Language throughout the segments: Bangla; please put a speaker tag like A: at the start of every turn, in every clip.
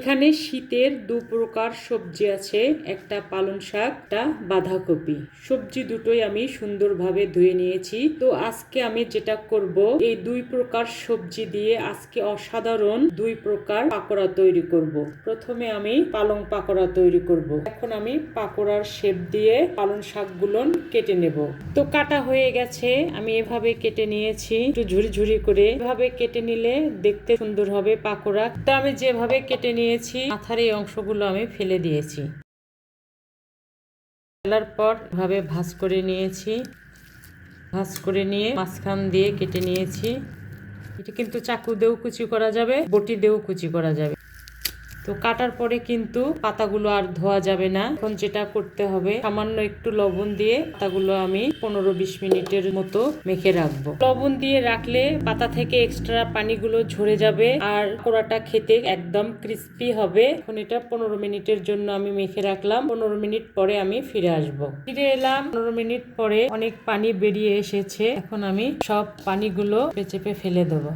A: এখানে শীতের দু প্রকার সবজি আছে, একটা পালং শাক, একটা বাঁধাকপি। সবজি দুটোই আমি সুন্দরভাবে ধুয়ে নিয়েছি। তো আজকে আমি যেটা করব, এই দুই প্রকার সবজি দিয়ে আজকে অসাধারণ দুই প্রকার পাকোড়া তৈরি করব। প্রথমে আমি পালং পাকোড়া তৈরি করব। এখন আমি পাকোড়ার শেপ দিয়ে পালং শাকগুলো কেটে নেব। তো কাটা হয়ে গেছে, আমি এভাবে কেটে নিয়েছি একটু ঝুরি ঝুরি করে। এভাবে কেটে নিলে দেখতে সুন্দর হবে পাকোড়া। তো আমি যেভাবে কেটে নিয়েছি মাথার এই অংশগুলো আমি ফেলে দিয়েছি। ফেলার পর এভাবে ভাঁজ করে নিয়েছি। ভাঁজ করে নিয়ে মাঝখান দিয়ে কেটে নিয়েছি। এটা কিন্তু চাকু দিয়েও কুচি করা যাবে, বটি দিয়েও কুচি করা যাবে। তো কাটার পরে কিন্তু পাতাগুলো আর ধোয়া যাবে না। এখন যেটা করতে হবে, সামান্য একটু লবণ দিয়ে পাতাগুলো আমি 15-20 মিনিটের মতো মেখে রাখবো। লবণ দিয়ে রাখলে পাতা থেকে এক্সট্রা পানিগুলো ঝরে যাবে আর পোড়াটা খেতে একদম ক্রিস্পি হবে। এখন এটা 15 মিনিটের জন্য আমি মেখে রাখলাম। 15 মিনিট পরে আমি ফিরে আসবো। ফিরে এলাম 15 মিনিট পরে, অনেক পানি বেরিয়ে এসেছে। এখন আমি সব পানিগুলো চেপে ফেলে দেবো।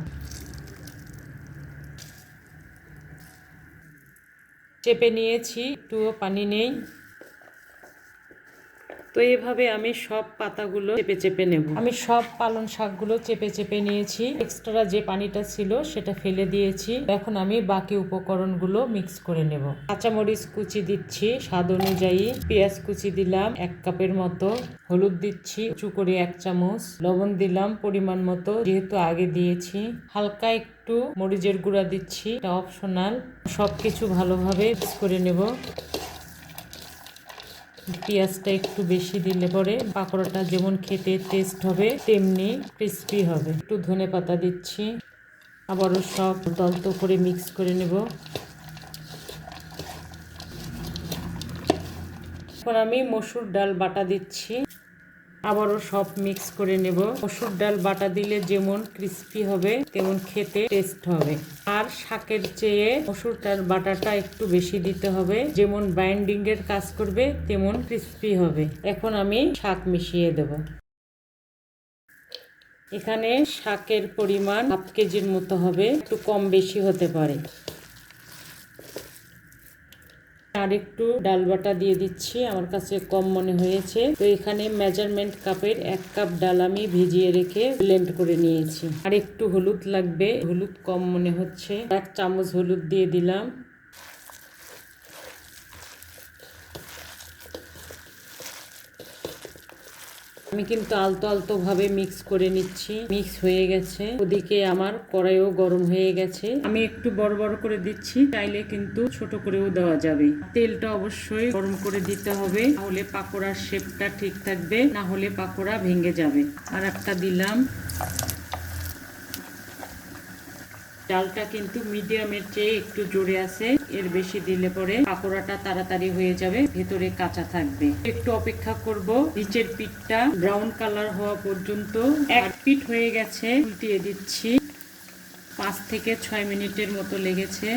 A: চেপে নিয়েছি, একটুও পানি নেই। তো এভাবে আমি সব পাতাগুলো চেপে চেপে নেব। আমি সব পালং শাকগুলো চেপে চেপে নিয়েছি। এক্সট্রা যে পানিটা ছিল সেটা ফেলে দিয়েছি। এখন আমি বাকি উপকরণগুলো মিক্স করে নেব। কাঁচামরিচ কুচি দিচ্ছি স্বাদ অনুযায়ী, পেঁয়াজ কুচি দিলাম 1 কাপের মতো, হলুদ দিচ্ছি উঁচু করে 1 চামচ, লবণ দিলাম পরিমাণ মতো যেহেতু আগে দিয়েছি, হালকা একটু মরিচের গুঁড়া দিচ্ছি, এটা অপশনাল। সবকিছু ভালোভাবে মিক্স করে নেব। পেঁয়াজটা একটু বেশি দিলে পরে পাকোড়াটা যেমন খেতে টেস্ট হবে তেমনি ক্রিস্পি হবে। একটু ধনেপাতা দিচ্ছি, আবারও সব দলতো করে মিক্স করে নেব। এখন আমি মসুর ডাল বাটা দিচ্ছি, আবারও সব মিক্স করে নেব। মসুর ডাল বাটা দিলে যেমন ক্রিস্পি হবে তেমন খেতে টেস্ট হবে। আর শাকের চেয়ে মসুর ডাল বাটাটা একটু বেশি দিতে হবে, যেমন বাইন্ডিং এর কাজ করবে তেমন ক্রিস্পি হবে। এখন আমি শাক মিশিয়ে দেব। এখানে শাকের পরিমাণ 1/2 কেজির মতো হবে, একটু কম বেশি হতে পারে। আর একটু ডাল বাটা দিয়ে দিচ্ছি, আমার কাছে কম মনে হয়েছে। তো এখানে মেজারমেন্ট কাপের 1 কাপ ডাল আমি ভিজিয়ে রেখে ব্লেন্ড করে নিয়েছি। আর একটু হলুদ লাগবে, হলুদ কম মনে হচ্ছে, 1 চামচ হলুদ দিয়ে দিলাম। আমি কিন্তু আলতো আলতো ভাবে মিক্স করে নিচ্ছি। মিক্স হয়ে গেছে, ওদিকে আমার কড়াইও গরম হয়ে গেছে। আমি একটু বড় বড় করে দিচ্ছি, চাইলে কিন্তু ছোট করেও দেওয়া যাবে। তেলটা অবশ্যই গরম করে দিতে হবে, তাহলে পাকোড়ার শেপটা ঠিক থাকবে, না হলে পাকোড়া ভেঙে যাবে। আর একটা দিলাম। ডালটা কিন্তু মিডিয়ামের চেয়ে একটু জোরে আছে, এর বেশি দিলে পরে পাকোড়াটা তাড়াতাড়ি হয়ে যাবে, ভেতরে কাঁচা থাকবে। একটু অপেক্ষা করব, নিচের পিঠটা ব্রাউন কালার হওয়া পর্যন্ত। এক পিঠ হয়ে গেছে, উল্টিয়ে দিচ্ছি। 5 থেকে 6 মিনিটের মতো লেগেছে।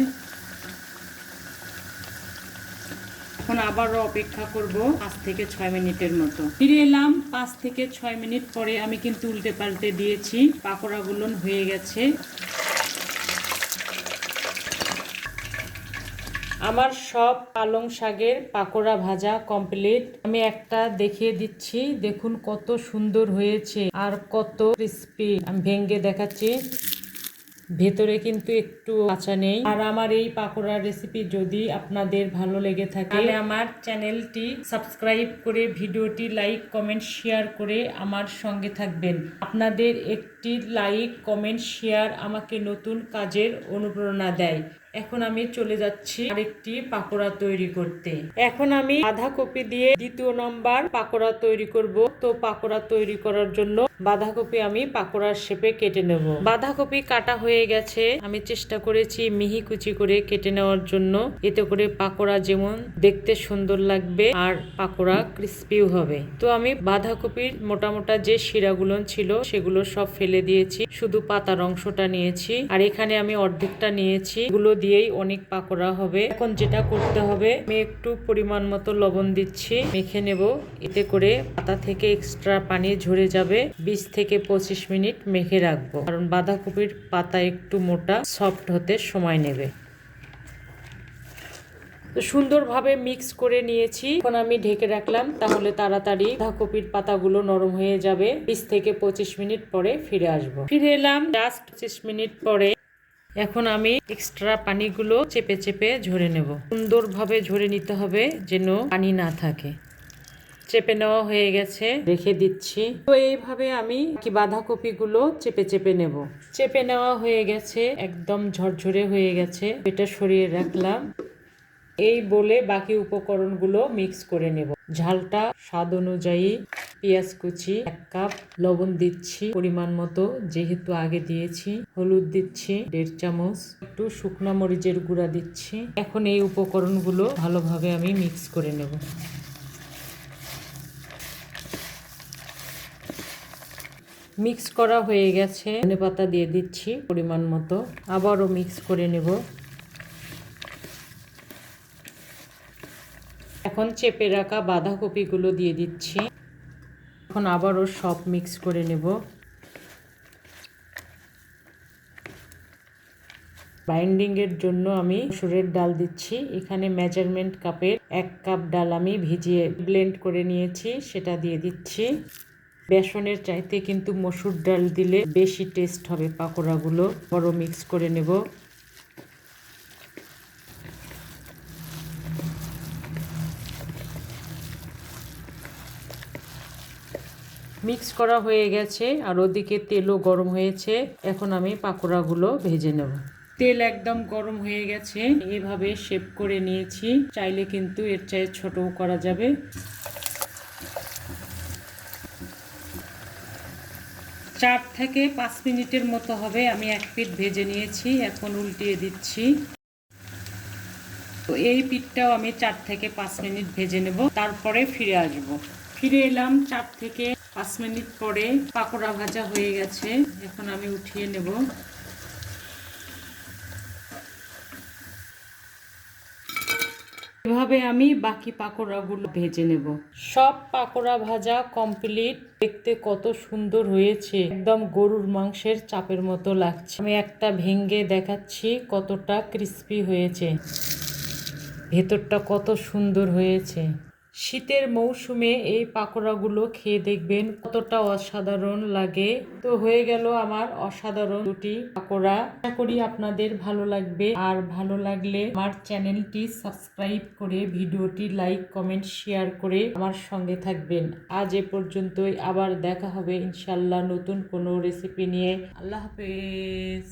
A: এখন আবারও অপেক্ষা করব 5 থেকে 6 মিনিটের মতো। ফিরে এলাম 5 থেকে 6 মিনিট পরে, আমি কিন্তু উল্টে পাল্টে দিয়েছি। পাকোড়াগুলো হয়ে গেছে। আমার সব পালং শাকের পাকোড়া ভাজা কমপ্লিট। আমি একটা দেখিয়ে দিচ্ছি, দেখুন কত সুন্দর হয়েছে আর কত ক্রিস্পি। আমি ভেঙে দেখাচ্ছি, ভেতরে কিন্তু একটু কাঁচা নেই। আর আমার এই পাকোড়ার রেসিপি যদি আপনাদের ভালো লেগে থাকে তাহলে আমার চ্যানেলটি সাবস্ক্রাইব করে ভিডিওটি লাইক কমেন্ট শেয়ার করে আমার সঙ্গে থাকবেন। আপনাদের একটি লাইক কমেন্ট শেয়ার আমাকে নতুন কাজের অনুপ্রেরণা দেয়। এখন আমি চলে যাচ্ছি আরেকটি পাকোড়া তৈরি করতে। এখন আমি বাঁধাকপি দিয়ে 2য় নম্বর পাকোড়া তৈরি করব। তো পাকোড়া তৈরি করার জন্য বাঁধাকপি আমি পাকোড়ার শেপে কেটে নেব। বাঁধাকপি কাটা হয়ে গেছে, আমি চেষ্টা করেছি মিহি কুচি করে কেটে নেওয়ার জন্য, এতে করে পাকোড়া যেমন দেখতে সুন্দর লাগবে আর পাকোড়া ক্রিস্পিও হবে। তো আমি বাঁধাকপির মোটা মোটা যে শিরাগুলো ছিল সেগুলো সব ফেলে দিয়েছি, শুধু পাতার অংশটা নিয়েছি। আর এখানে আমি অর্ধেকটা নিয়েছি, এগুলো দিয়েই অনেক পাকোড়া হবে। এখন যেটা করতে হবে, আমি একটু পরিমাণ মতো লবণ দিচ্ছি, মেখে নেব। এতে করে পাতা থেকে এক্সট্রা পানি ঝরে যাবে। 20 থেকে 25 মিনিট মেখে রাখবো, কারণ বাঁধাকপির পাতা একটু মোটা, সফট হতে সময় নেবে। তো সুন্দরভাবে মিক্স করে নিয়েছি। এখন আমি ঢেকে রাখলাম, তাহলে তাড়াতাড়ি বাঁধাকপির পাতাগুলো নরম হয়ে যাবে। 20 থেকে 25 মিনিট পরে ফিরে আসবো। ফিরে এলাম জাস্ট 25 মিনিট পরে। এখন আমি এক্সট্রা পানিগুলো চেপে চেপে ঝরে নেব। সুন্দরভাবে ঝরে নিতে হবে যেন পানি না থাকে। চেপে নেওয়া হয়ে গেছে, রেখে দিচ্ছি। তো এইভাবে আমি বাঁধাকপিগুলো চেপে চেপে নেব। চেপে নেওয়া হয়ে গেছে, একদম ঝরঝরে হয়ে গেছে। এটা সরিয়ে রাখলাম। এই বলে বাকি উপকরণগুলো মিক্স করে নেব। ঝালটা স্বাদ অনুযায়ী, পেঁয়াজ কুচি 1 কাপ, লবণ দিচ্ছি পরিমাণ মতো যেহেতু আগে দিয়েছি, হলুদ দিচ্ছি 1.5 চামচ, একটু শুকনো মরিচের গুঁড়া দিচ্ছি। এখন এই উপকরণগুলো ভালোভাবে আমি মিক্স করে নেব। মিক্স করা হয়ে গেছে, ধনেপাতা দিয়ে দিচ্ছি পরিমাণ মতো, আবারও মিক্স করে নেব। এখন চেপে রাখা বাঁধাকপিগুলো দিয়ে দিচ্ছি। এখন আবারও সব মিক্স করে নেব। বাইন্ডিংয়ের জন্য আমি মসুরের ডাল দিচ্ছি। এখানে মেজারমেন্ট কাপের 1 কাপ ডাল আমি ভিজিয়ে ব্লেন্ড করে নিয়েছি, সেটা দিয়ে দিচ্ছি। বেসনের চাইতে কিন্তু মসুর ডাল দিলে বেশি টেস্ট হবে পাকোড়াগুলো। বড় মিক্স করে নেব। মিক্স করা হয়ে গেছে আর ওদিকে তেলও গরম হয়েছে। এখন আমি পাকোড়াগুলো ভেজে নেব। তেল একদম গরম হয়ে গেছে, এভাবে শেপ করে নিয়েছি। চাইলে কিন্তু এর চেয়ে ছোটও করা যাবে। 4 থেকে 5 মিনিটের মতো হবে। আমি এক পিঠ ভেজে নিয়েছি, এখন উল্টিয়ে দিচ্ছি। তো এই পিঠটাও আমি 4 থেকে 5 মিনিট ভেজে নেব, তারপরে ফিরে আসব। ফিরে এলাম 4 থেকে 5 মিনিট পরে। পাকোড়া ভাজা হয়ে গেছে, এখন আমি উঠিয়ে নেব। এভাবে আমি বাকি পাকোড়াগুলো ভেজে নেব। সব পাকোড়া ভাজা কমপ্লিট। দেখতে কত সুন্দর হয়েছে, একদম গরুর মাংসের চাপের মতো লাগছে। আমি একটা ভেঙে দেখাচ্ছি কতটা ক্রিস্পি হয়েছে, ভেতরটা কত সুন্দর হয়েছে। শীতের মৌসুমে এই পাকোড়াগুলো খেয়ে দেখবেন কতটা অসাধারণ লাগে। তো হয়ে গেল আমার অসাধারণ দুটি পাকোড়া। আশা করি আপনাদের ভালো লাগবে। আর ভালো লাগলে আমার চ্যানেলটি সাবস্ক্রাইব করে ভিডিওটি লাইক কমেন্ট শেয়ার করে আমার সঙ্গে থাকবেন। আজ এ পর্যন্তই, আবার দেখা হবে ইনশাল্লাহ নতুন কোনো রেসিপি নিয়ে। আল্লাহ হাফেজ।